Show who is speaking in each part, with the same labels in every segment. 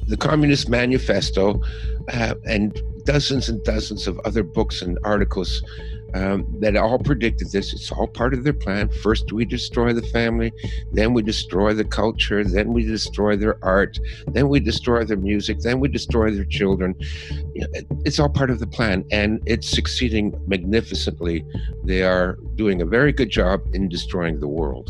Speaker 1: the Communist Manifesto, and dozens of other books and articles that all predicted this. It's all part of their plan. First, we destroy the family, then we destroy the culture, then we destroy their art, then we destroy their music, then we destroy their children. It's all part of the plan, and it's succeeding magnificently. They are doing a very good job in destroying the world.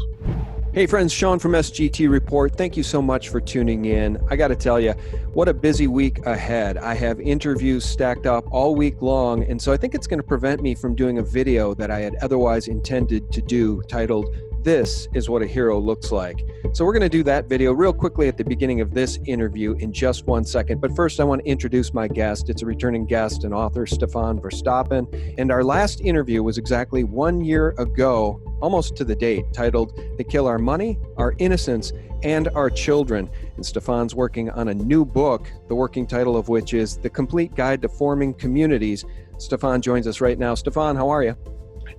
Speaker 2: Hey friends, Sean from SGT Report. Thank you so much for tuning in. I got to tell you, what a busy week ahead. I have interviews stacked up all week long, and so I think it's going to prevent me from doing a video that I had otherwise intended to do titled, "This is what a hero looks like." So we're going to do that video real quickly at the beginning of this interview in just 1 second. But first, I want to introduce my guest. It's a returning guest and author, Stefan Verstappen. And our last interview was exactly 1 year ago, almost to the date, titled "They Kill Our Money, Our Innocence, and Our Children." And Stefan's working on a new book, the working title of which is The Complete Guide to Forming Communities. Stefan joins us right now. Stefan, how are you?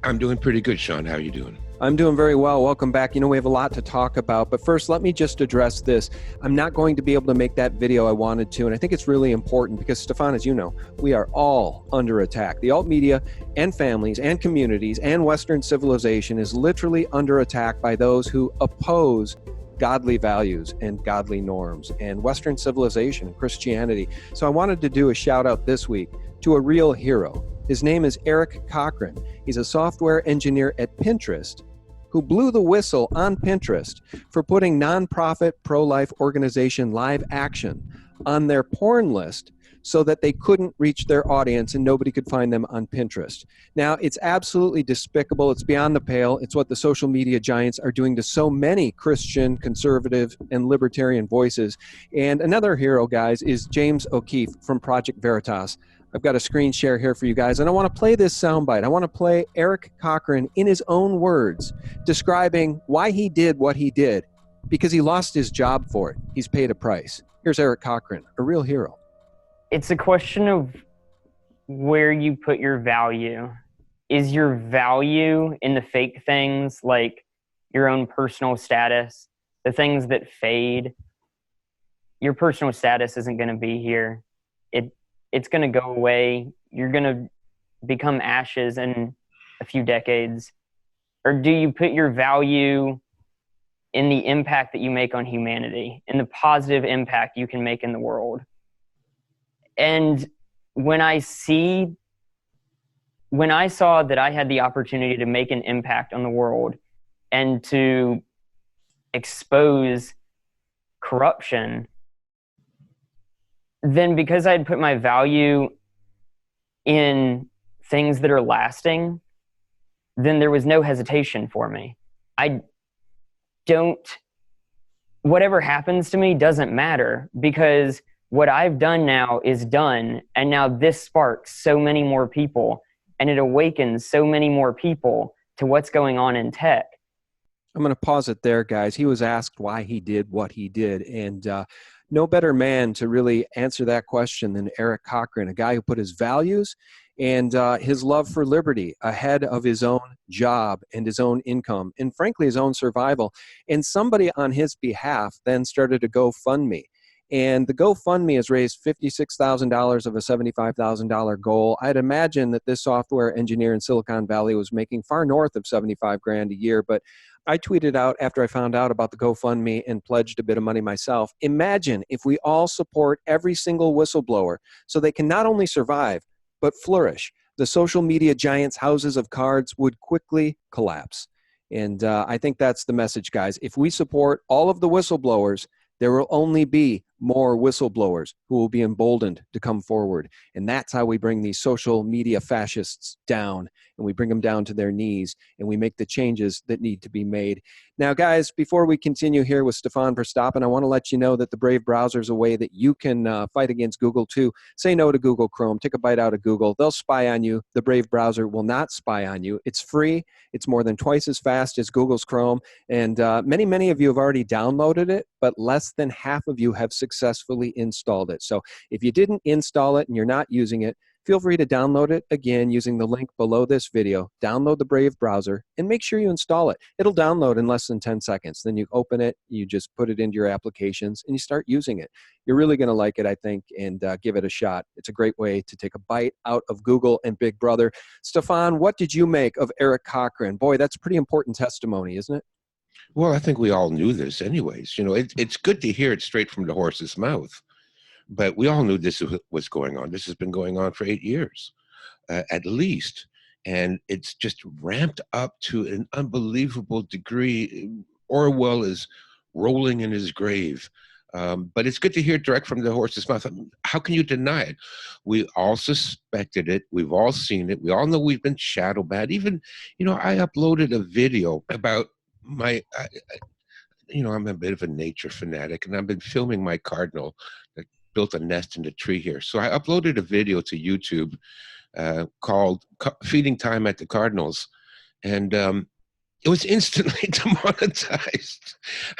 Speaker 1: I'm doing pretty good, Sean. How are you doing?
Speaker 2: I'm doing very well. Welcome back. You know, we have a lot to talk about, but first, let me just address this. I'm not going to be able to make that video I wanted to, and I think it's really important because, Stefan, as you know, we are all under attack. The alt media and families and communities and Western civilization is literally under attack by those who oppose godly values and godly norms and Western civilization and Christianity. So I wanted to do a shout out this week to a real hero. His name is Eric Cochran. He's a software engineer at Pinterest who blew the whistle on Pinterest for putting nonprofit pro-life organization Live Action on their porn list so that they couldn't reach their audience and nobody could find them on Pinterest. Now, it's absolutely despicable. It's beyond the pale. It's what the social media giants are doing to so many Christian, conservative, and libertarian voices. And another hero, guys, is James O'Keefe from Project Veritas. I've got a screen share here for you guys, and I want to play this soundbite. I want to play Eric Cochran in his own words, describing why he did what he did, because he lost his job for it. He's paid a price. Here's Eric Cochran, a real hero.
Speaker 3: It's a question of where you put your value. Is your value in the fake things like your own personal status, the things that fade? Your personal status isn't going to be here. It's going to go away. You're going to become ashes in a few decades. Or do you put your value in the impact that you make on humanity, in the positive impact you can make in the world? And when I saw that I had the opportunity to make an impact on the world and to expose corruption, then because I had put my value in things that are lasting, then there was no hesitation for me. Whatever happens to me doesn't matter, because what I've done now is done. And now this sparks so many more people, and it awakens so many more people to what's going on in tech.
Speaker 2: I'm going to pause it there, guys. He was asked why he did what he did. And no better man to really answer that question than Eric Cochran, a guy who put his values and his love for liberty ahead of his own job and his own income and, frankly, his own survival. And somebody on his behalf then started a GoFundMe. And the GoFundMe has raised $56,000 of a $75,000 goal. I'd imagine that this software engineer in Silicon Valley was making far north of $75,000 a year. But I tweeted out after I found out about the GoFundMe and pledged a bit of money myself. Imagine if we all support every single whistleblower so they can not only survive, but flourish. The social media giants' houses of cards would quickly collapse. And I think that's the message, guys. If we support all of the whistleblowers, there will only be more whistleblowers who will be emboldened to come forward. And that's how we bring these social media fascists down, and we bring them down to their knees, and we make the changes that need to be made. Now, guys, before we continue here with Stefan Verstappen, I want to let you know that the Brave browser is a way that you can fight against Google too. Say no to Google Chrome. Take a bite out of Google. They'll spy on you. The Brave browser will not spy on you. It's free. It's more than twice as fast as Google's Chrome. And many of you have already downloaded it, but less than half of you have successfully installed it. So if you didn't install it and you're not using it, feel free to download it again using the link below this video. Download the Brave browser and make sure you install it. It'll download in less than 10 seconds. Then you open it, you just put it into your applications, and you start using it. You're really going to like it, I think, and give it a shot. It's a great way to take a bite out of Google and Big Brother. Stefan, what did you make of Eric Cochran? Boy, that's pretty important testimony, isn't it?
Speaker 1: Well, I think we all knew this anyways. It's good to hear it straight from the horse's mouth. But we all knew this was going on. This has been going on for 8 years, at least. And it's just ramped up to an unbelievable degree. Orwell is rolling in his grave. But it's good to hear direct from the horse's mouth. How can you deny it? We all suspected it. We've all seen it. We all know we've been shadow banned. Even, I uploaded a video about I'm a bit of a nature fanatic, and I've been filming my cardinal that built a nest in the tree here. So I uploaded a video to YouTube called Feeding Time at the Cardinals. And it was instantly demonetized.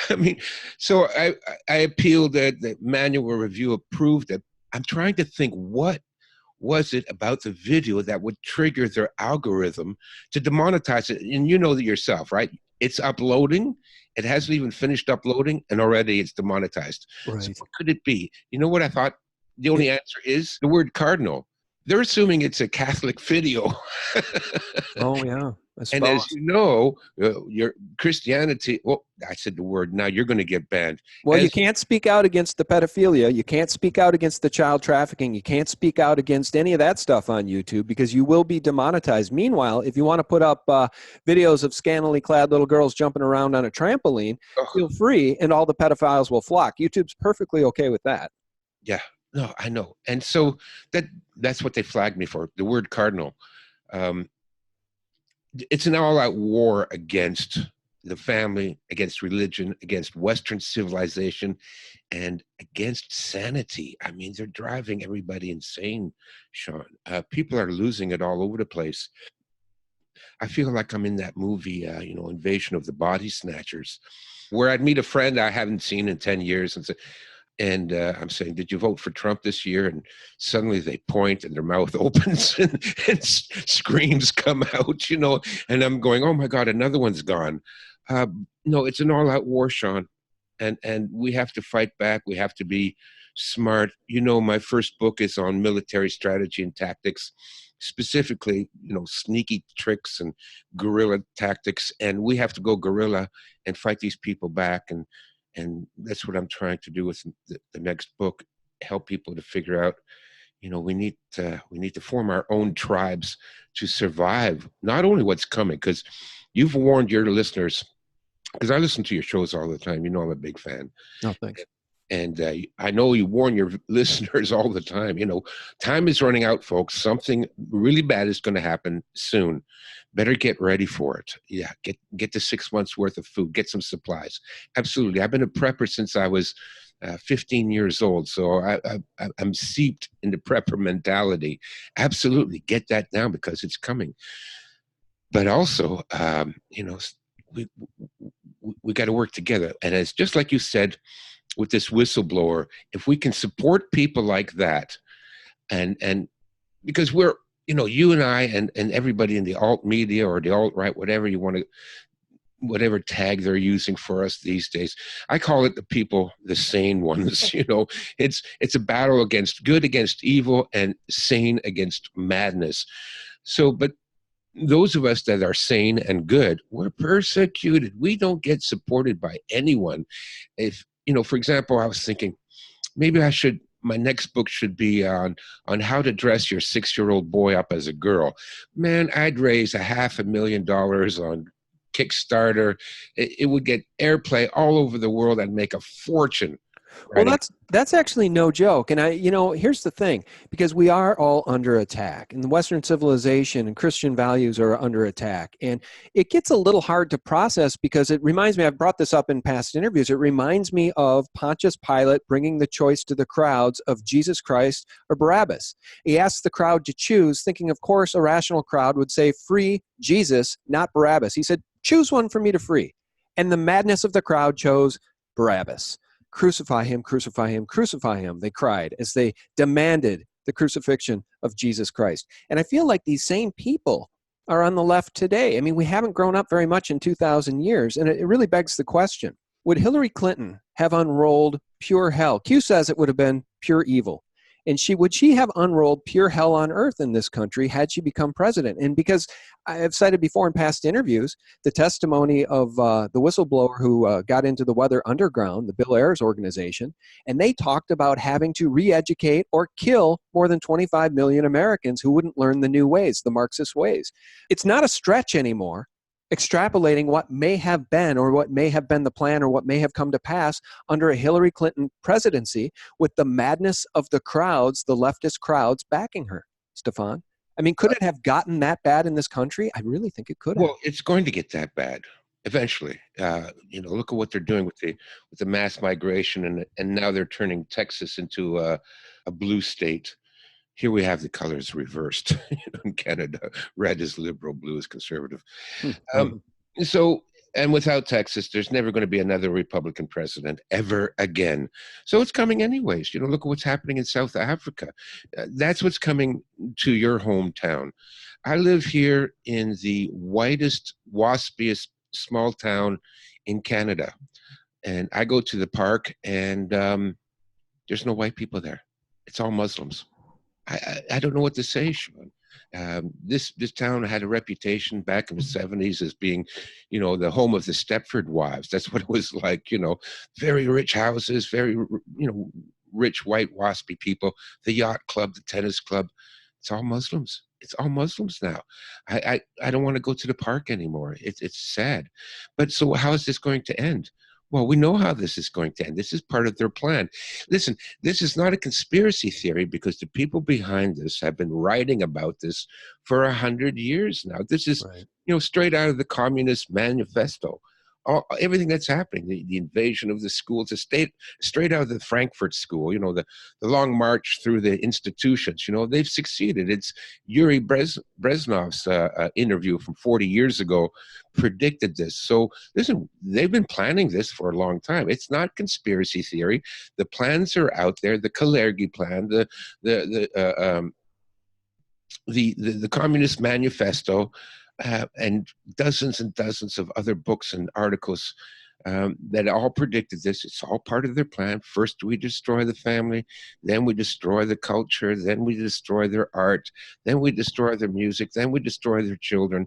Speaker 1: I mean, so I appealed that the manual review approved it. I'm trying to think, what was it about the video that would trigger their algorithm to demonetize it? And you know that yourself, right? It's uploading. It hasn't even finished uploading, and already it's demonetized.
Speaker 2: Right.
Speaker 1: So what could it be? You know what I thought? The only answer is the word cardinal. They're assuming it's a Catholic video.
Speaker 2: Oh, yeah.
Speaker 1: And as you know, your Christianity, well, I said the word, now you're going to get banned.
Speaker 2: Well, you can't speak out against the pedophilia. You can't speak out against the child trafficking. You can't speak out against any of that stuff on YouTube because you will be demonetized. Meanwhile, if you want to put up videos of scantily clad little girls jumping around on a trampoline, feel free, and all the pedophiles will flock. YouTube's perfectly okay with that.
Speaker 1: Yeah, no, I know. And so that's what they flagged me for, the word cardinal. It's an all-out war against the family, against religion, against Western civilization, and against sanity. I mean, they're driving everybody insane, Sean. People are losing it all over the place. I feel like I'm in that movie, Invasion of the Body Snatchers, where I'd meet a friend I haven't seen in 10 years and say, and I'm saying, did you vote for Trump this year? And suddenly they point and their mouth opens and screams come out, and I'm going, oh my God, another one's gone. No, it's an all-out war, Sean. And we have to fight back. We have to be smart. My first book is on military strategy and tactics, specifically, sneaky tricks and guerrilla tactics. And we have to go guerrilla and fight these people back. And that's what I'm trying to do with the next book, help people to figure out, we need to form our own tribes to survive, not only what's coming, because you've warned your listeners, because I listen to your shows all the time. I'm a big fan.
Speaker 2: Oh, thanks.
Speaker 1: And I know you warn your listeners all the time. Time is running out, folks. Something really bad is going to happen soon. Better get ready for it. Yeah, get the 6 months worth of food. Get some supplies. Absolutely. I've been a prepper since I was 15 years old, so I'm seeped in the prepper mentality. Absolutely, get that down because it's coming. But also, we got to work together. And it's just like you said with this whistleblower, if we can support people like that, and because we're, you and I and everybody in the alt media or the alt right, whatever you want to, whatever tag they're using for us these days, I call it the sane ones. It's a battle against good against evil and sane against madness. So, but those of us that are sane and good, we're persecuted. We don't get supported by anyone. If, for example, I was thinking maybe my next book should be on how to dress your 6-year-old boy up as a girl. Man, I'd raise $500,000 on Kickstarter. It would get airplay all over the world. I'd make a fortune.
Speaker 2: Well, that's actually no joke. And here's the thing, because we are all under attack, and the Western civilization and Christian values are under attack. And it gets a little hard to process because it reminds me, I've brought this up in past interviews, it reminds me of Pontius Pilate bringing the choice to the crowds of Jesus Christ or Barabbas. He asked the crowd to choose, thinking, of course, a rational crowd would say, free Jesus, not Barabbas. He said, choose one for me to free. And the madness of the crowd chose Barabbas. Crucify him, crucify him, crucify him, they cried as they demanded the crucifixion of Jesus Christ. And I feel like these same people are on the left today. I mean, we haven't grown up very much in 2,000 years, and it really begs the question, would Hillary Clinton have unrolled pure hell? Q says it would have been pure evil. And would she have unrolled pure hell on earth in this country had she become president? And because I have cited before in past interviews, the testimony of the whistleblower who got into the Weather Underground, the Bill Ayers organization, and they talked about having to re-educate or kill more than 25 million Americans who wouldn't learn the new ways, the Marxist ways. It's not a stretch anymore extrapolating what may have been or what may have been the plan or what may have come to pass under a Hillary Clinton presidency with the madness of the crowds, the leftist crowds backing her, Stefan. I mean, could it have gotten that bad in this country? I really think it could have.
Speaker 1: Well, it's going to get that bad eventually. Look at what they're doing with the mass migration, and now they're turning Texas into a blue state. Here we have the colors reversed. In Canada, red is liberal, blue is conservative. And without Texas, there's never going to be another Republican president ever again. So it's coming anyways. Look at what's happening in South Africa. That's what's coming to your hometown. I live here in the whitest, waspiest small town in Canada. And I go to the park, and there's no white people there. It's all Muslims. I don't know what to say, Sean. This town had a reputation back in the 70s as being, the home of the Stepford wives. That's what it was like, very rich houses, very, rich white waspy people, the yacht club, the tennis club. It's all Muslims. It's all Muslims now. I don't want to go to the park anymore. It's sad. But so how is this going to end? Well, we know how this is going to end. This is part of their plan. Listen, this is not a conspiracy theory because the people behind this have been writing about this for 100 years now. This is, right, straight out of the Communist Manifesto. Everything that's happening, the invasion of the schools, straight out of the Frankfurt School, the long march through the institutions, they've succeeded. It's Yuri Brezhnov's interview from 40 years ago predicted this. So listen, they've been planning this for a long time. It's not conspiracy theory. The plans are out there. The Kalergi plan, the Communist Manifesto, and dozens of other books and articles that all predicted this. It's all part of their plan. First, we destroy the family, then we destroy the culture, then we destroy their art, then we destroy their music, then we destroy their children.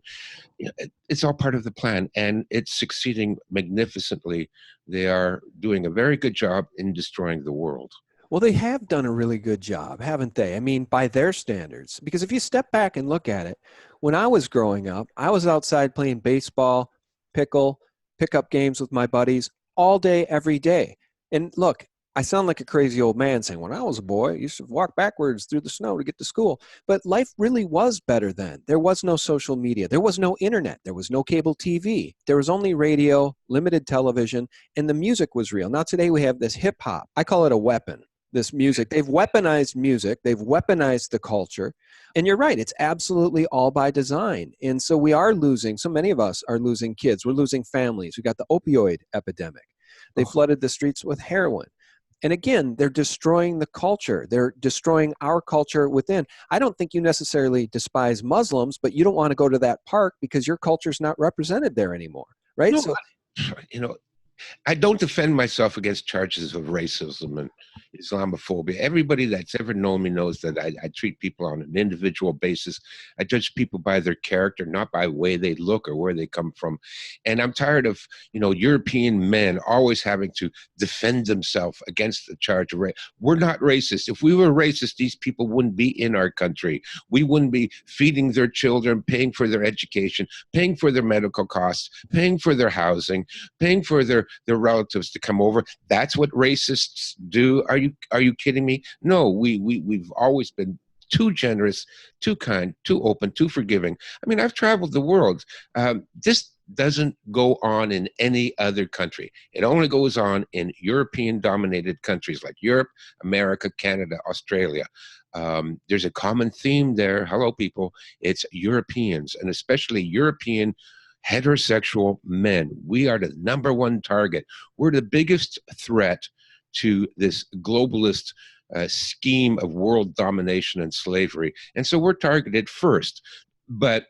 Speaker 1: It's all part of the plan, and it's succeeding magnificently. They are doing a very good job in destroying the world.
Speaker 2: Well, they have done a really good job, haven't they? I mean, by their standards. Because if you step back and look at it, when I was growing up, I was outside playing baseball, pickup games with my buddies all day, every day. And look, I sound like a crazy old man saying, when I was a boy, I used to walk backwards through the snow to get to school. But life really was better then. There was no social media. There was no internet. There was no cable TV. There was only radio, limited television, and the music was real. Now today we have this hip hop. I call it a weapon. This music. They've weaponized music. They've weaponized the culture. And you're right. It's absolutely all by design. And so we are losing, so many of us are losing kids. We're losing families. We got the opioid epidemic. They flooded the streets with heroin. And again, they're destroying the culture. They're destroying our culture within. I don't think you necessarily despise Muslims, but you don't want to go to that park because your culture's not represented there anymore. Right?
Speaker 1: No,
Speaker 2: So,
Speaker 1: I don't defend myself against charges of racism and Islamophobia. Everybody that's ever known me knows that I treat people on an individual basis. I judge people by their character, not by the way they look or where they come from. And I'm tired of, European men always having to defend themselves against the charge of race. We're not racist. If we were racist, these people wouldn't be in our country. We wouldn't be feeding their children, paying for their education, paying for their medical costs, paying for their housing, paying for their relatives to come over. That's what racists do. Are you kidding me? No, we've always been too generous, too kind, too open, too forgiving. I mean, I've traveled the world. This doesn't go on in any other country. It only goes on in European-dominated countries like Europe, America, Canada, Australia. There's a common theme there. Hello, people. It's Europeans, and especially European heterosexual men. We are the number one target. We're the biggest threat to this globalist scheme of world domination and slavery. And so we're targeted first. But,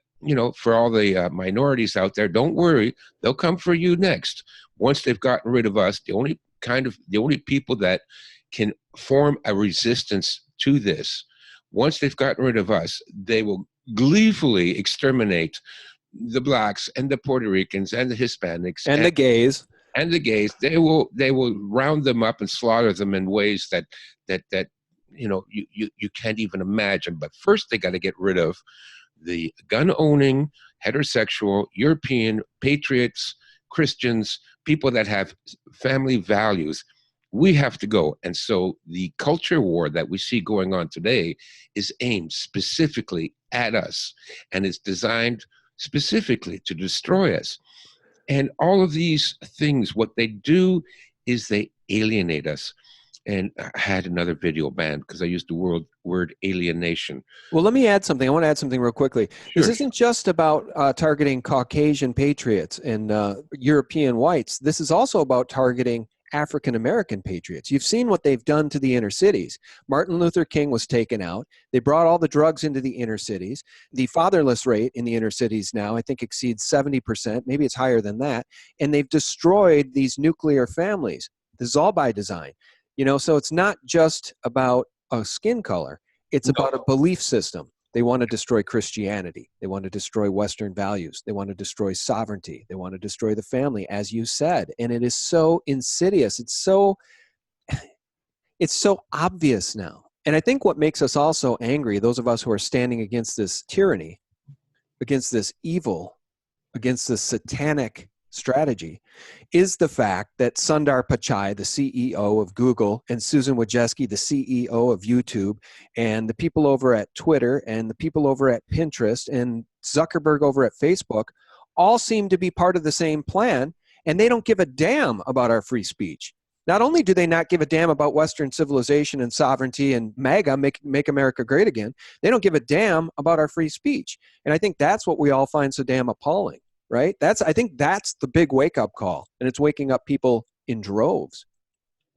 Speaker 1: for all the minorities out there, don't worry, they'll come for you next. Once they've gotten rid of us, the only people that can form a resistance to this, once they've gotten rid of us, they will gleefully exterminate the blacks and the Puerto Ricans and the Hispanics
Speaker 2: and the gays.
Speaker 1: And the gays. They will round them up and slaughter them in ways that you can't even imagine. But first they got to get rid of the gun-owning, heterosexual, European patriots, Christians, people that have family values. We have to go. And so the culture war that we see going on today is aimed specifically at us, and it's designed specifically to destroy us. And all of these things, what they do is they alienate us. And I had another video banned because I used the word alienation.
Speaker 2: Well, let me add something. I want to add something real quickly.
Speaker 1: Sure.
Speaker 2: This isn't just about targeting Caucasian patriots and European whites. This is also about targeting African-American patriots. You've seen what they've done to the inner cities. Martin Luther King was taken out. They brought all the drugs into the inner cities. The fatherless rate in the inner cities now, I think, exceeds 70%. Maybe it's higher than that. And they've destroyed these nuclear families. This is all by design. So it's not just about a skin color. It's about a belief system. They want to destroy Christianity. They want to destroy Western values. They want to destroy sovereignty. They want to destroy the family, as you said. And it is so insidious. It's so obvious now. And I think what makes us all so angry, those of us who are standing against this tyranny, against this evil, against this satanic strategy, is the fact that Sundar Pichai, the CEO of Google, and Susan Wojcicki, the CEO of YouTube, and the people over at Twitter, and the people over at Pinterest, and Zuckerberg over at Facebook, all seem to be part of the same plan, and they don't give a damn about our free speech. Not only do they not give a damn about Western civilization and sovereignty and MAGA, make America great again, they don't give a damn about our free speech. And I think that's what we all find so damn appalling. Right? I think that's the big wake-up call, and it's waking up people in droves.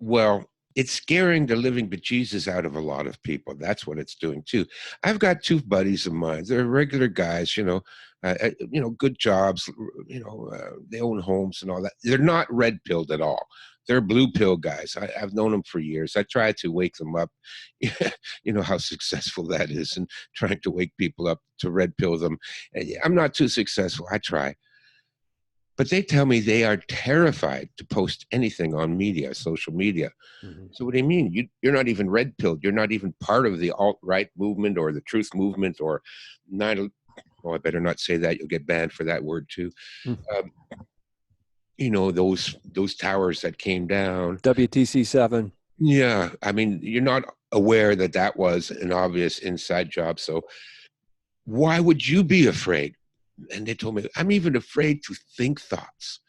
Speaker 1: Well, it's scaring the living bejesus out of a lot of people. That's what it's doing too. I've got two buddies of mine. They're regular guys, good jobs, they own homes and all that. They're not red-pilled at all. They're blue pill guys. I've known them for years. I try to wake them up. You know how successful that is, and trying to wake people up to red pill them. I'm not too successful. I try. But they tell me they are terrified to post anything on media, social media. Mm-hmm. So what do you mean? You're not even red-pilled. You're not even part of the alt-right movement or the truth movement or I better not say that. You'll get banned for that word too. Mm-hmm. Those towers that came down.
Speaker 2: WTC 7.
Speaker 1: Yeah. I mean, you're not aware that was an obvious inside job. So why would you be afraid? And they told me, I'm even afraid to think thoughts.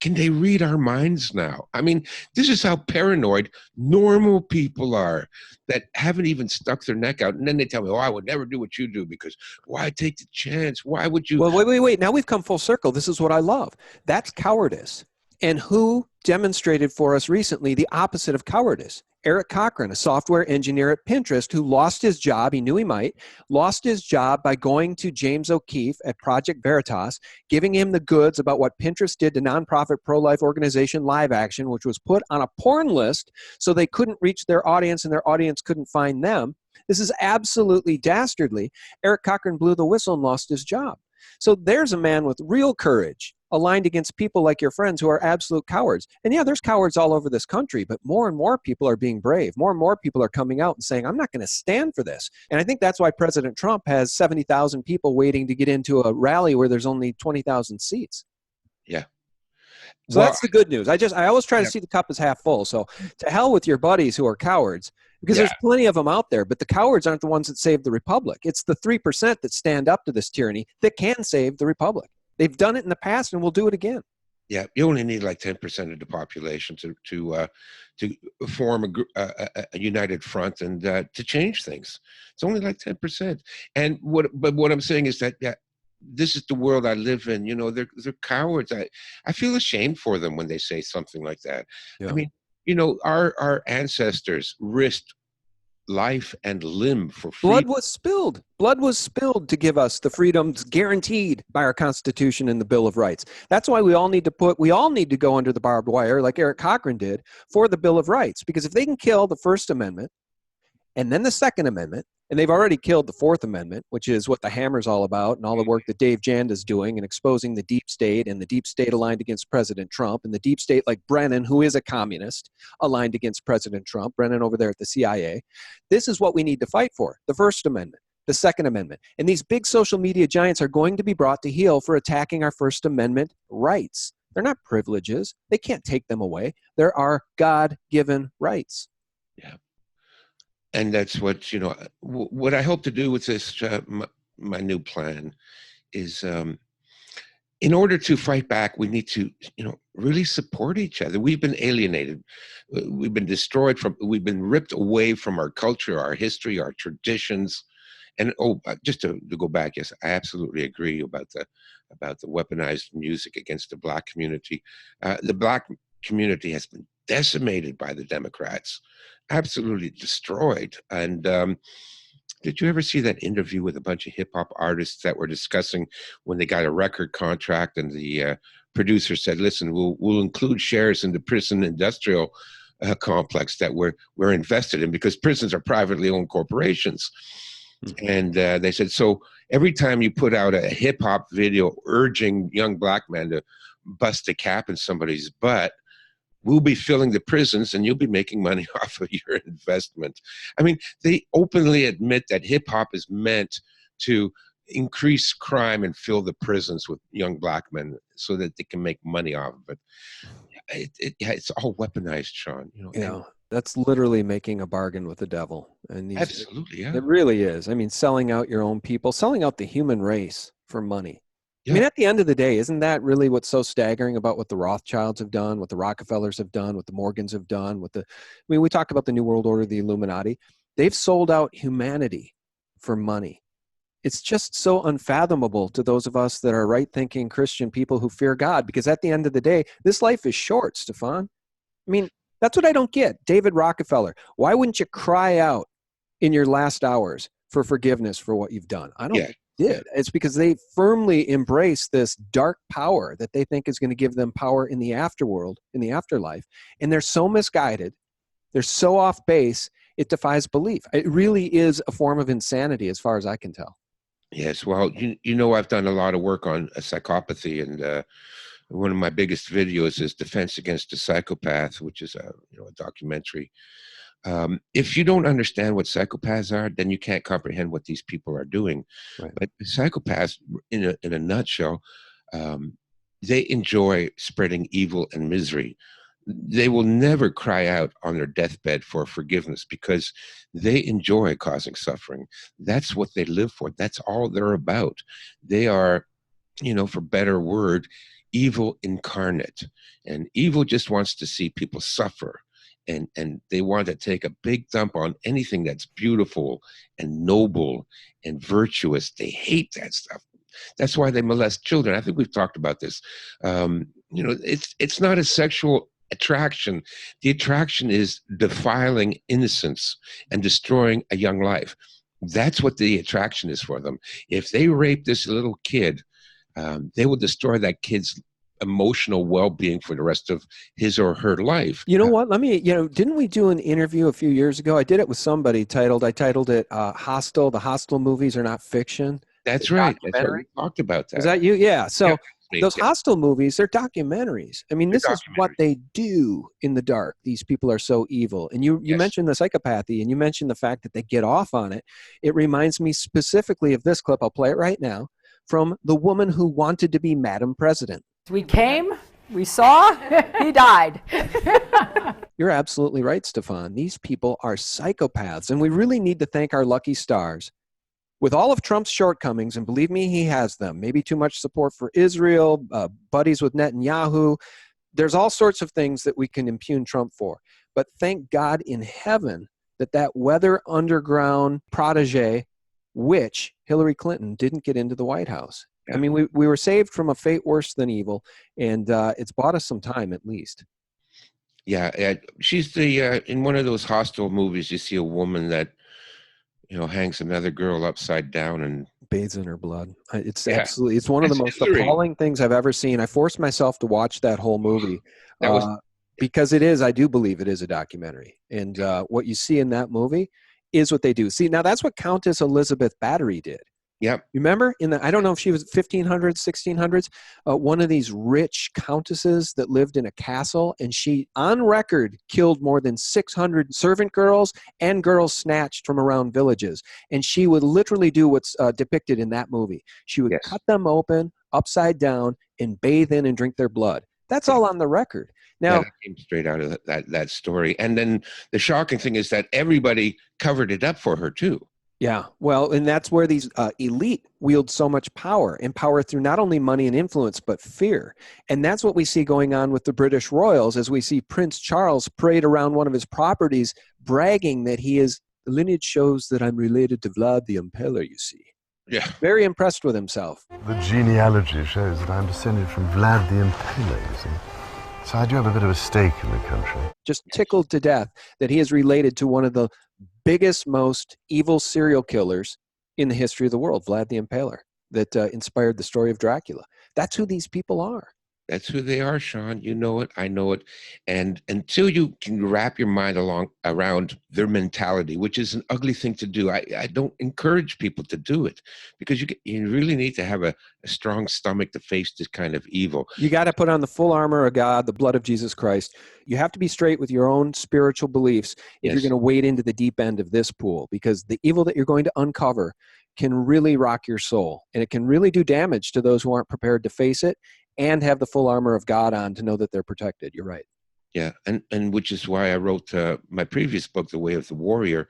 Speaker 1: Can they read our minds now? I mean, this is how paranoid normal people are that haven't even stuck their neck out. And then they tell me, I would never do what you do because why take the chance? Why would you?
Speaker 2: Well, wait. Now we've come full circle. This is what I love. That's cowardice. And who demonstrated for us recently the opposite of cowardice? Eric Cochran, a software engineer at Pinterest who lost his job, he knew he might, lost his job by going to James O'Keefe at Project Veritas, giving him the goods about what Pinterest did to nonprofit pro-life organization Live Action, which was put on a porn list so they couldn't reach their audience and their audience couldn't find them. This is absolutely dastardly. Eric Cochran blew the whistle and lost his job. So there's a man with real courage aligned against people like your friends who are absolute cowards. And yeah, there's cowards all over this country, but more and more people are being brave. More and more people are coming out and saying, I'm not going to stand for this. And I think that's why President Trump has 70,000 people waiting to get into a rally where there's only 20,000 seats.
Speaker 1: Yeah.
Speaker 2: So that's the good news. I always try to see the cup as half full. So to hell with your buddies who are cowards, because there's plenty of them out there, but the cowards aren't the ones that save the republic. It's the 3% that stand up to this tyranny that can save the republic. They've done it in the past and will do it again.
Speaker 1: Yeah, you only need like 10% of the population to form a united front and to change things. It's only like 10%. And what I'm saying is that this is the world I live in. They're cowards. I feel ashamed for them when they say something like that. Yeah. I mean, our ancestors risked life and limb for
Speaker 2: Blood
Speaker 1: freedom.
Speaker 2: was spilled. Blood was spilled to give us the freedoms guaranteed by our Constitution and the Bill of Rights. That's why we all need to go under the barbed wire like Eric Cochran did for the Bill of Rights. Because if they can kill the First Amendment and then the Second Amendment, and they've already killed the Fourth Amendment, which is what the hammer's all about, and all the work that Dave Janda's doing and exposing the deep state, and the deep state aligned against President Trump, and the deep state like Brennan, who is a communist, aligned against President Trump, Brennan over there at the CIA. This is what we need to fight for, the First Amendment, the Second Amendment. And these big social media giants are going to be brought to heel for attacking our First Amendment rights. They're not privileges. They can't take them away. There are God-given rights.
Speaker 1: Yeah. And that's what, what I hope to do with this, my new plan is, in order to fight back, we need to, really support each other. We've been alienated. We've been destroyed we've been ripped away from our culture, our history, our traditions. And just to go back, yes, I absolutely agree about the weaponized music against the Black community. The Black community has been decimated by the Democrats, absolutely destroyed. And did you ever see that interview with a bunch of hip hop artists that were discussing when they got a record contract, and the producer said, "Listen, we'll include shares in the prison industrial complex that we're invested in, because prisons are privately owned corporations." Mm-hmm. And they said, "So every time you put out a hip hop video urging young Black men to bust a cap in somebody's butt, we'll be filling the prisons and you'll be making money off of your investment." I mean, they openly admit that hip hop is meant to increase crime and fill the prisons with young Black men so that they can make money off of it. It's all weaponized, Sean.
Speaker 2: That's literally making a bargain with the devil. And
Speaker 1: absolutely, yeah.
Speaker 2: It really is. I mean, selling out your own people, selling out the human race for money. Yeah. I mean, at the end of the day, isn't that really what's so staggering about what the Rothschilds have done, what the Rockefellers have done, what the Morgans have done, we talk about the New World Order, the Illuminati. They've sold out humanity for money. It's just so unfathomable to those of us that are right-thinking Christian people who fear God, because at the end of the day, this life is short, Stefan. I mean, that's what I don't get. David Rockefeller, why wouldn't you cry out in your last hours for forgiveness for what you've done? I don't think they did. It's because they firmly embrace this dark power that they think is going to give them power in the afterworld, in the afterlife. And they're so misguided. They're so off base, it defies belief. It really is a form of insanity as far as I can tell.
Speaker 1: Yes, well, I've done a lot of work on psychopathy, and one of my biggest videos is Defense Against a Psychopath, which is a documentary. If you don't understand what psychopaths are, then you can't comprehend what these people are doing. Right. But psychopaths, in a nutshell, they enjoy spreading evil and misery. They will never cry out on their deathbed for forgiveness because they enjoy causing suffering. That's what they live for. That's all they're about. They are, for better word, evil incarnate. And evil just wants to see people suffer. And they want to take a big dump on anything that's beautiful and noble and virtuous. They hate that stuff. That's why they molest children. I think we've talked about this. It's not a sexual attraction. The attraction is defiling innocence and destroying a young life. That's what the attraction is for them. If they rape this little kid, they will destroy that kid's emotional well-being for the rest of his or her life.
Speaker 2: You know what? Didn't we do an interview a few years ago? I did it with somebody I titled it Hostile. The Hostile movies are not fiction.
Speaker 1: That's right. That's right. We talked about that.
Speaker 2: Is that you? Yeah. So those Hostile movies, they're documentaries. I mean, this is what they do in the dark. These people are so evil. And you mentioned the psychopathy, and you mentioned the fact that they get off on it. It reminds me specifically of this clip. I'll play it right now, from the woman who wanted to be Madam President.
Speaker 4: We came, we saw, he died.
Speaker 2: You're absolutely right, Stefan. These people are psychopaths, and we really need to thank our lucky stars. With all of Trump's shortcomings, and believe me, he has them, maybe too much support for Israel, buddies with Netanyahu, there's all sorts of things that we can impugn Trump for. But thank God in heaven that weather underground protege witch, Hillary Clinton, didn't get into the White House. I mean, we were saved from a fate worse than evil, and it's bought us some time at least.
Speaker 1: Yeah, she's the in one of those hostile movies. You see a woman that hangs another girl upside down, and
Speaker 2: Bathes in her blood. It's
Speaker 1: yeah,
Speaker 2: absolutely, it's one of the
Speaker 1: that's
Speaker 2: most
Speaker 1: Hillary.
Speaker 2: appalling things I've ever seen. I forced myself to watch that whole movie
Speaker 1: That was
Speaker 2: because I do believe it is a documentary. And what you see in that movie is what they do. See, now that's what Countess Elizabeth Bathory did.
Speaker 1: yep.
Speaker 2: You remember I don't know if she was 1500s, 1600s, one of these rich countesses that lived in a castle, and she, on record, killed more than 600 servant girls and girls snatched from around villages. And she would literally do what's depicted in that movie. She would
Speaker 1: Yes.
Speaker 2: cut them open, upside down, and bathe in and drink their blood. That's
Speaker 1: Yeah.
Speaker 2: all on the record.
Speaker 1: Yeah,
Speaker 2: Now,
Speaker 1: that came straight out of that story. And then the shocking thing is that everybody covered it up for her too.
Speaker 2: yeah, well, and that's where these elite wield so much power, and power through not only money and influence, but fear. And that's what we see going on with the British royals, as we see Prince Charles parade around one of his properties, bragging that the lineage shows that I'm related to Vlad the Impaler, you see.
Speaker 1: Yeah.
Speaker 2: Very impressed with himself.
Speaker 5: The genealogy shows that I'm descended from Vlad the Impaler, you see. So I do have a bit of a stake in the country.
Speaker 2: Just tickled to death that he is related to one of the biggest, most evil serial killers in the history of the world, Vlad the Impaler, that inspired the story of Dracula. That's who these people are.
Speaker 1: That's who they are, Sean. You know it. I know it. And until you can wrap your mind around their mentality, which is an ugly thing to do, I don't encourage people to do it, because you really need to have a strong stomach to face this kind of evil.
Speaker 2: You got to put on the full armor of God, the blood of Jesus Christ. You have to be straight with your own spiritual beliefs if you're going to wade into the deep end of this pool, because the evil that you're going to uncover can really rock your soul, and it can really do damage to those who aren't prepared to face it and have the full armor of God on to know that they're protected. You're right.
Speaker 1: Yeah, and which is why I wrote my previous book, The Way of the Warrior,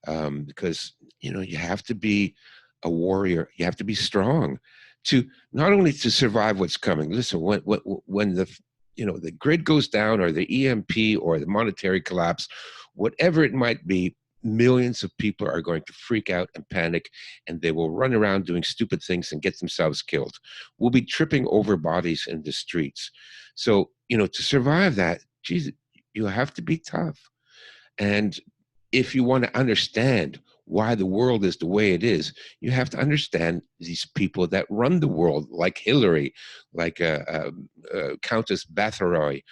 Speaker 1: because you have to be a warrior. You have to be strong to not only to survive what's coming. Listen, when the grid goes down, or the EMP, or the monetary collapse, whatever it might be, millions of people are going to freak out and panic, and they will run around doing stupid things and get themselves killed. We'll be tripping over bodies in the streets. So, to survive that, geez, you have to be tough. And if you want to understand why the world is the way it is, you have to understand these people that run the world, like Hillary, like Countess Bathory.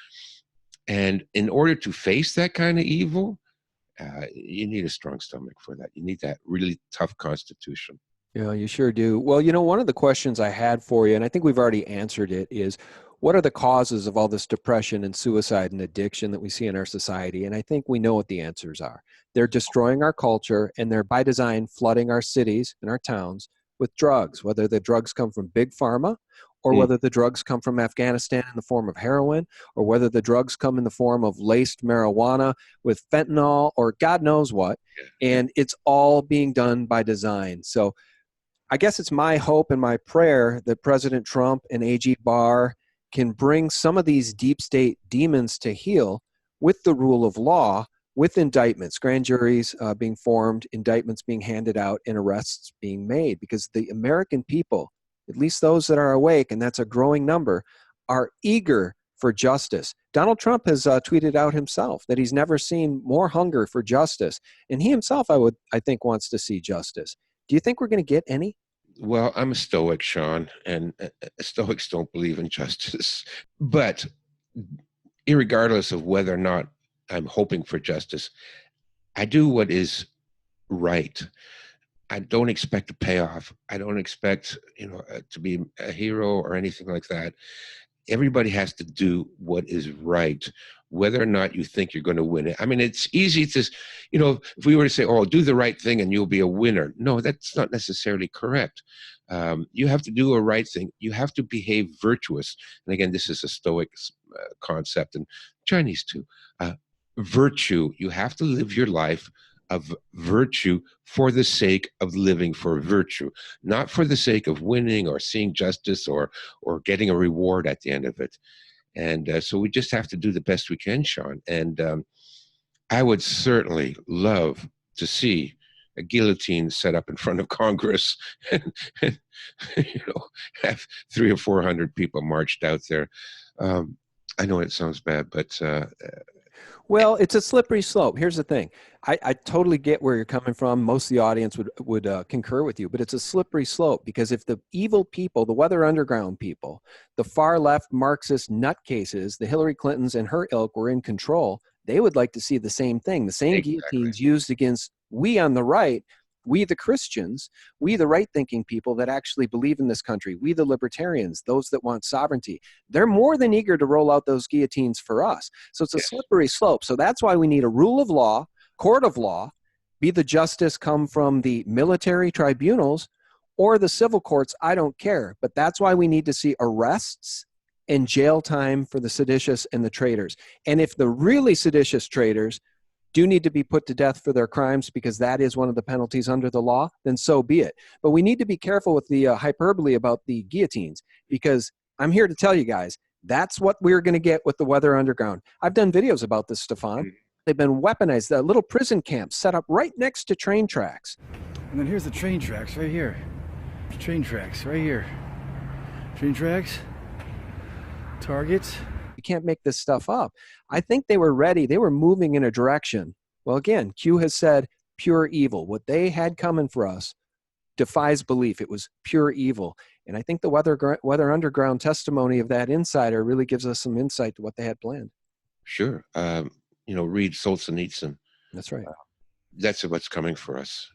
Speaker 1: And in order to face that kind of evil, you need a strong stomach for that. You need that really tough constitution.
Speaker 2: Yeah, you sure do. Well, one of the questions I had for you, and I think we've already answered it, is what are the causes of all this depression and suicide and addiction that we see in our society? And I think we know what the answers are. They're destroying our culture, and they're by design flooding our cities and our towns with drugs, whether the drugs come from big pharma, or whether the drugs come from Afghanistan in the form of heroin, or whether the drugs come in the form of laced marijuana with fentanyl, or God knows what. And it's all being done by design. So I guess it's my hope and my prayer that President Trump and AG Barr can bring some of these deep state demons to heel with the rule of law, with indictments, grand juries being formed, indictments being handed out, and arrests being made. Because the American people, at least those that are awake, and that's a growing number, are eager for justice. Donald Trump has tweeted out himself that he's never seen more hunger for justice. And he himself, I think, wants to see justice. Do you think we're going to get any?
Speaker 1: Well, I'm a Stoic, Sean, and Stoics don't believe in justice. But irregardless of whether or not I'm hoping for justice, I do what is right. I don't expect a payoff. I don't expect, to be a hero or anything like that. Everybody has to do what is right, whether or not you think you're going to win it. I mean, it's easy to, if we were to say, oh, do the right thing and you'll be a winner. No, that's not necessarily correct. You have to do a right thing. You have to behave virtuous. And again, this is a Stoic concept, and Chinese too. Virtue, you have to live your life of virtue for the sake of living for virtue, not for the sake of winning or seeing justice or getting a reward at the end of it. And so we just have to do the best we can, Sean. And I would certainly love to see a guillotine set up in front of Congress and have 300 or 400 people marched out there. I know it sounds bad, but
Speaker 2: Well, it's a slippery slope. Here's the thing. I totally get where you're coming from. Most of the audience would concur with you, but it's a slippery slope because if the evil people, the Weather Underground people, the far left Marxist nutcases, the Hillary Clintons and her ilk were in control, they would like to see the same thing, the same guillotines used against we on the right, we the Christians, we the right-thinking people that actually believe in this country, we the libertarians, those that want sovereignty. They're more than eager to roll out those guillotines for us. So it's a slippery slope. So that's why we need a rule of law, court of law, be the justice come from the military tribunals or the civil courts, I don't care. But that's why we need to see arrests and jail time for the seditious and the traitors. And if the really seditious traitors do need to be put to death for their crimes because that is one of the penalties under the law, then so be it. But we need to be careful with the hyperbole about the guillotines because I'm here to tell you guys, that's what we're going to get with the Weather Underground. I've done videos about this, Stefan. They've been weaponized, little prison camps set up right next to train tracks.
Speaker 6: And then here's the train tracks right here. Train tracks right here. Train tracks. Targets.
Speaker 2: You can't make this stuff up. I think they were ready. They were moving in a direction. Well, again, Q has said pure evil. What they had coming for us defies belief. It was pure evil. And I think the Weather Underground testimony of that insider really gives us some insight to what they had planned.
Speaker 1: Sure. Read Solzhenitsyn.
Speaker 2: That's right.
Speaker 1: That's what's coming for us.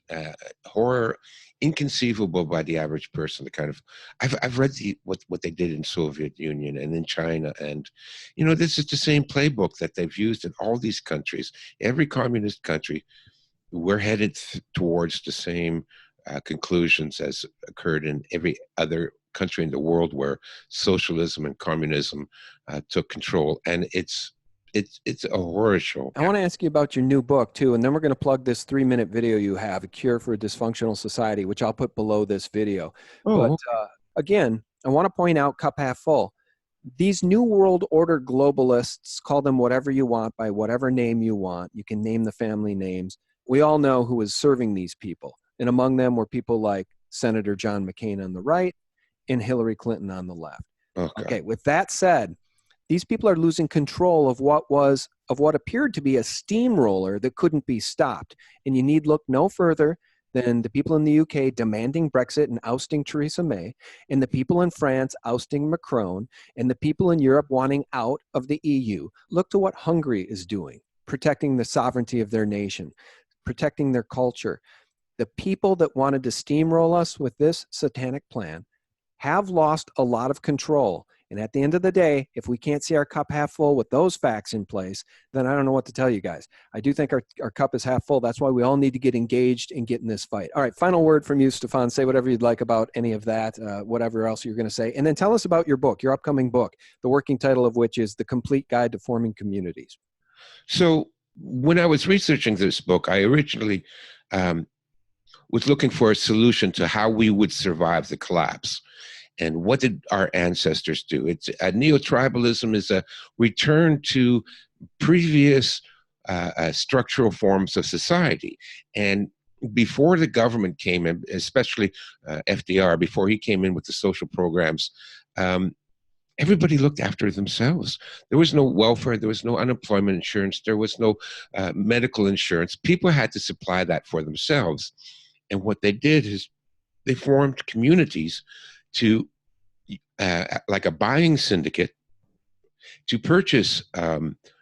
Speaker 1: Horror, inconceivable by the average person. The kind of I've read what they did in Soviet Union and in China, and this is the same playbook that they've used in all these countries. Every communist country, we're headed towards the same conclusions as occurred in every other country in the world where socialism and communism took control, and it's a horror show.
Speaker 2: I want to ask you about your new book, too, and then we're going to plug this 3-minute video you have, A Cure for a Dysfunctional Society, which I'll put below this video. But again, I want to point out cup half full. These New World Order globalists, call them whatever you want by whatever name you want. You can name the family names. We all know who is serving these people. And among them were people like Senator John McCain on the right and Hillary Clinton on the left. Okay, with that said, these people are losing control of what appeared to be a steamroller that couldn't be stopped. And you need look no further than the people in the UK demanding Brexit and ousting Theresa May, and the people in France ousting Macron, and the people in Europe wanting out of the EU. Look to what Hungary is doing, protecting the sovereignty of their nation, protecting their culture. The people that wanted to steamroll us with this satanic plan have lost a lot of control. And at the end of the day, if we can't see our cup half full with those facts in place, then I don't know what to tell you guys. I do think our cup is half full. That's why we all need to get engaged and get in this fight. All right, final word from you, Stefan. Say whatever you'd like about any of that, whatever else you're going to say. And then tell us about your book, your upcoming book, the working title of which is The Complete Guide to Forming Communities.
Speaker 1: So when I was researching this book, I originally was looking for a solution to how we would survive the collapse. And what did our ancestors do? Neo-tribalism is a return to previous structural forms of society. And before the government came in, especially FDR, before he came in with the social programs, everybody looked after themselves. There was no welfare, there was no unemployment insurance, there was no medical insurance. People had to supply that for themselves. And what they did is they formed communities to, like a buying syndicate, to purchase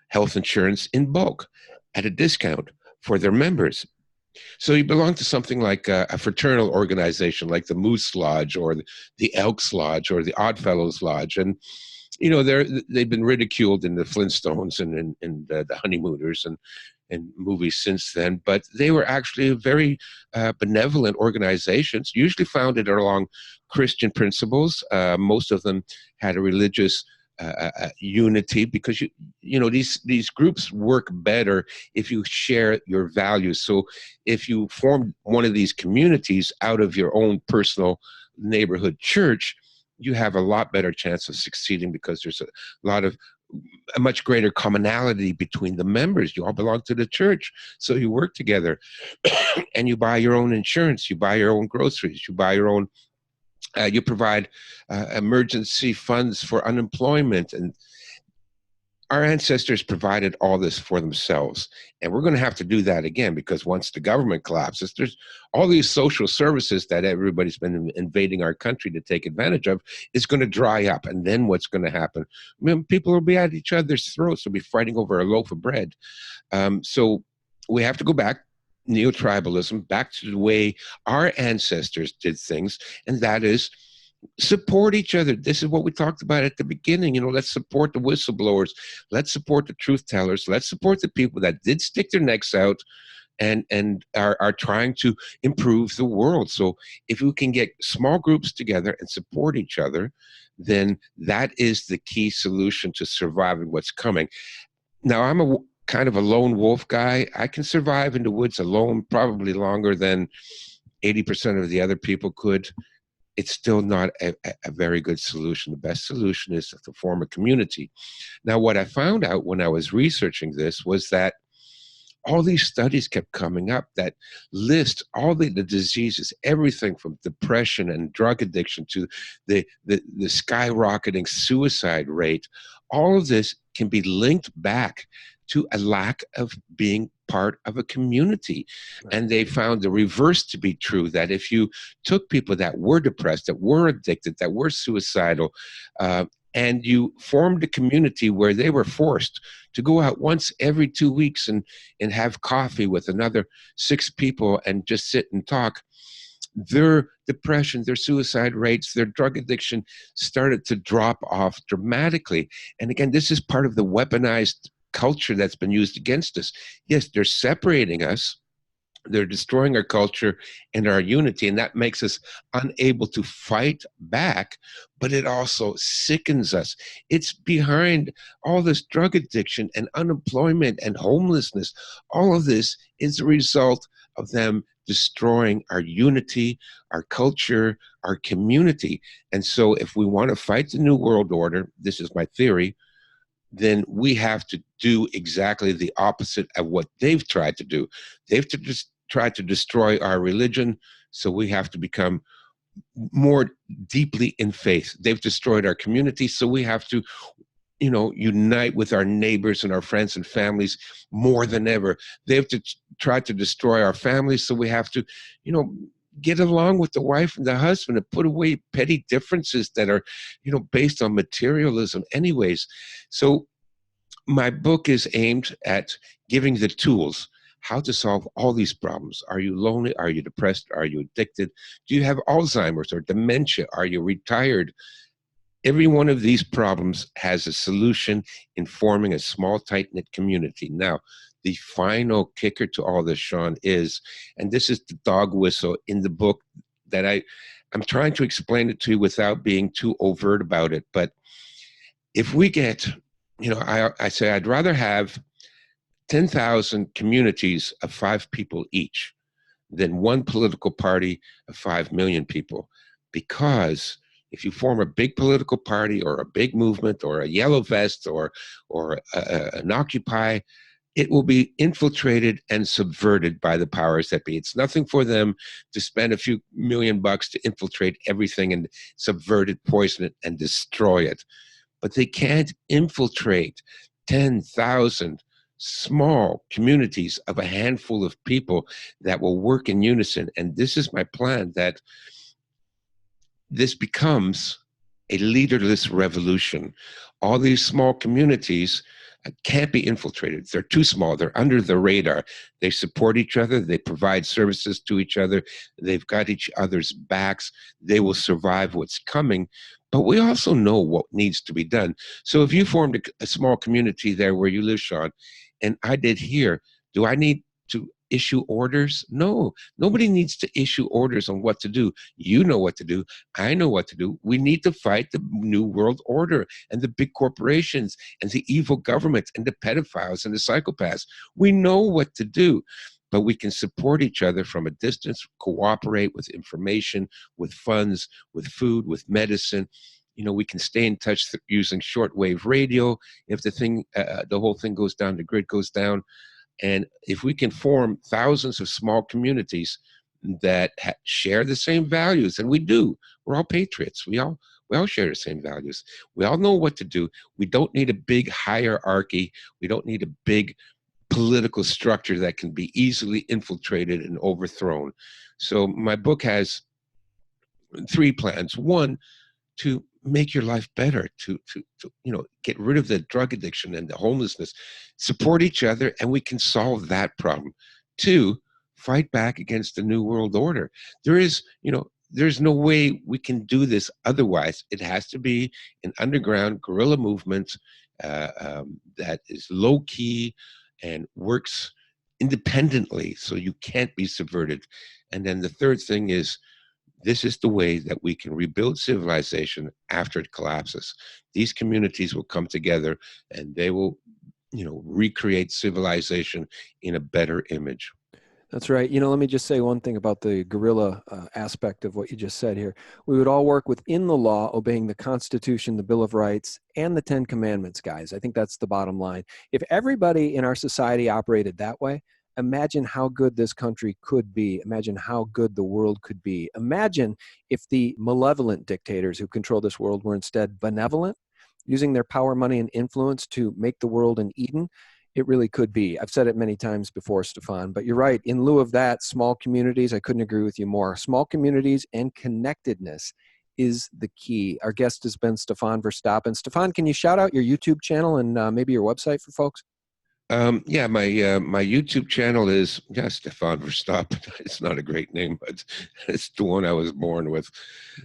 Speaker 1: health insurance in bulk at a discount for their members. So you belong to something like a fraternal organization like the Moose Lodge or the Elks Lodge or the Oddfellows Lodge. And, they've been ridiculed in the Flintstones and in the Honeymooners and movies since then, but they were actually very benevolent organizations, usually founded along Christian principles. Most of them had a religious unity because these groups work better if you share your values. So if you form one of these communities out of your own personal neighborhood church, you have a lot better chance of succeeding because there's a much greater commonality between the members. You all belong to the church, so you work together and you buy your own insurance, you buy your own groceries, you buy your own, you provide emergency funds for unemployment. And our ancestors provided all this for themselves. And we're going to have to do that again, because once the government collapses, there's all these social services that everybody's been invading our country to take advantage of is going to dry up. And then what's going to happen? I mean, people will be at each other's throats. They'll be fighting over a loaf of bread. So we have to go back, neo-tribalism, back to the way our ancestors did things, and that is support each other. This is what we talked about at the beginning. Let's support the whistleblowers. Let's support the truth tellers. Let's support the people that did stick their necks out and are trying to improve the world. So if we can get small groups together and support each other, then that is the key solution to surviving what's coming. Now, I'm a kind of a lone wolf guy. I can survive in the woods alone probably longer than 80% of the other people could. It's still not a very good solution. The best solution is to form a community. Now, what I found out when I was researching this was that all these studies kept coming up that list all the diseases, everything from depression and drug addiction to the skyrocketing suicide rate. All of this can be linked back to a lack of being part of a community. And they found the reverse to be true, that if you took people that were depressed, that were addicted, that were suicidal, and you formed a community where they were forced to go out once every 2 weeks and have coffee with another 6 people and just sit and talk, their depression, their suicide rates, their drug addiction started to drop off dramatically. And again, this is part of the weaponized culture that's been used against us. Yes, they're separating us. They're destroying our culture and our unity, and that makes us unable to fight back, but it also sickens us. It's behind all this drug addiction and unemployment and homelessness. All of this is a result of them destroying our unity, our culture, our community. And so if we want to fight the New World Order, this is my theory, then we have to do exactly the opposite of what they've tried to do. They've just tried to destroy our religion, so we have to become more deeply in faith. They've destroyed our community, so we have to, unite with our neighbors and our friends and families more than ever. They've tried to destroy our families, so we have to, get along with the wife and the husband and put away petty differences that are, based on materialism anyways. So my book is aimed at giving the tools how to solve all these problems. Are you lonely? Are you depressed? Are you addicted? Do you have Alzheimer's or dementia? Are you retired? Every one of these problems has a solution in forming a small, tight-knit community. Now, the final kicker to all this, Sean, is, and this is the dog whistle in the book that I'm trying to explain it to you without being too overt about it. But if we get, I say I'd rather have 10,000 communities of 5 people each than one political party of 5 million people. Because if you form a big political party or a big movement or a yellow vest or an Occupy, it will be infiltrated and subverted by the powers that be. It's nothing for them to spend a few $1,000,000 to infiltrate everything and subvert it, poison it, and destroy it. But they can't infiltrate 10,000 small communities of a handful of people that will work in unison. And this is my plan, that this becomes a leaderless revolution. All these small communities can't be infiltrated. They're too small. They're under the radar. They support each other. They provide services to each other. They've got each other's backs. They will survive what's coming. But we also know what needs to be done. So if you formed a small community there where you live, Sean, and I did here, do I need to issue orders? No, nobody needs to issue orders on what to do. You know what to do. I know what to do. We need to fight the New World Order and the big corporations and the evil governments and the pedophiles and the psychopaths. We know what to do, but we can support each other from a distance, cooperate with information, with funds, with food, with medicine. We can stay in touch using shortwave radio. If the whole thing goes down, the grid goes down. And if we can form thousands of small communities that share the same values, and we do, we're all patriots. We all We all share the same values. We all know what to do. We don't need a big hierarchy. We don't need a big political structure that can be easily infiltrated and overthrown. So my book has 3 plans. One, to make your life better, to get rid of the drug addiction and the homelessness, support each other, and we can solve that problem. 2, fight back against the New World Order. There's no way we can do this otherwise. It has to be an underground guerrilla movement that is low key and works independently, so you can't be subverted. And then the third thing is, this is the way that we can rebuild civilization after it collapses. These communities will come together and they will, recreate civilization in a better image.
Speaker 2: That's right. Let me just say one thing about the guerrilla aspect of what you just said here. We would all work within the law, obeying the Constitution, the Bill of Rights, and the 10 Commandments, guys. I think that's the bottom line. If everybody in our society operated that way, imagine how good this country could be. Imagine how good the world could be. Imagine if the malevolent dictators who control this world were instead benevolent, using their power, money, and influence to make the world an Eden. It really could be. I've said it many times before, Stefan, but you're right. In lieu of that, small communities, I couldn't agree with you more. Small communities and connectedness is the key. Our guest has been Stefan Verstappen. Stefan, can you shout out your YouTube channel and maybe your website for folks?
Speaker 1: Yeah, my YouTube channel is Stefan Verstappen. It's not a great name, but it's the one I was born with.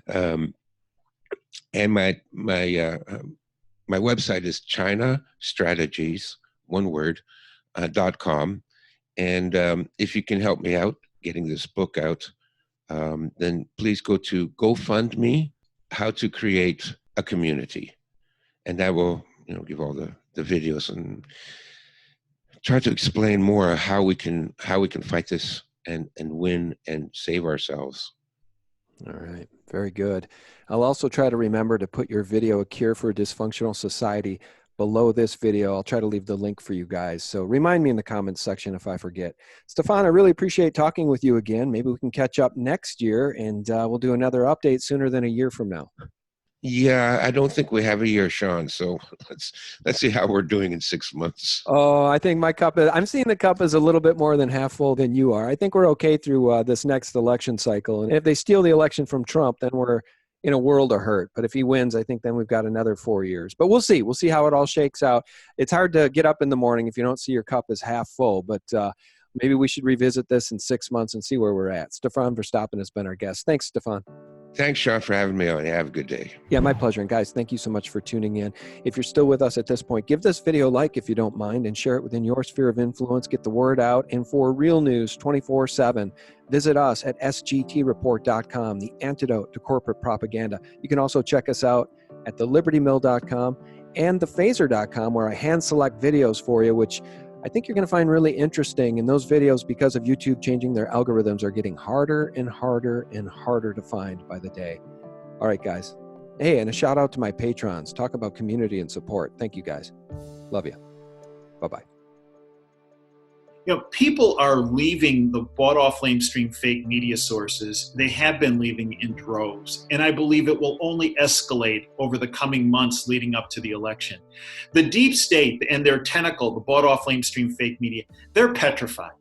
Speaker 1: And my website is China Strategies, one word, .com. And if you can help me out getting this book out, then please go to GoFundMe, How to Create a Community. And that will, give all the videos and try to explain more how we can fight this and win and save ourselves.
Speaker 2: All right. Very good. I'll also try to remember to put your video, A Cure for a Dysfunctional Society, below this video. I'll try to leave the link for you guys. So remind me in the comments section if I forget. Stefan, I really appreciate talking with you again. Maybe we can catch up next year and we'll do another update sooner than a year from now.
Speaker 1: Yeah, I don't think we have a year, Sean. So let's see how we're doing in 6 months.
Speaker 2: Oh, I think my cup I'm seeing the cup is a little bit more than half full than you are. I think we're okay through this next election cycle. And if they steal the election from Trump, then we're in a world of hurt. But if he wins, I think then we've got another 4 years. But we'll see. We'll see how it all shakes out. It's hard to get up in the morning if you don't see your cup as half full. But maybe we should revisit this in 6 months and see where we're at. Stefan Verstappen has been our guest. Thanks, Stefan.
Speaker 1: Thanks, Sean, for having me on. Have a good day.
Speaker 2: Yeah, my pleasure. And guys, thank you so much for tuning in. If you're still with us at this point, give this video a like if you don't mind and share it within your sphere of influence. Get the word out. And for real news 24/7, visit us at sgtreport.com, the antidote to corporate propaganda. You can also check us out at thelibertymill.com and thephaser.com, where I hand select videos for you, which I think you're going to find really interesting. And those videos, because of YouTube changing their algorithms, are getting harder and harder and harder to find by the day. All right, guys. Hey, and a shout out to my patrons. Talk about community and support. Thank you, guys. Love you. Bye-bye.
Speaker 7: People are leaving the bought-off lamestream fake media sources. They have been leaving in droves, and I believe it will only escalate over the coming months leading up to the election. The deep state and their tentacle, the bought-off lamestream fake media, they're petrified.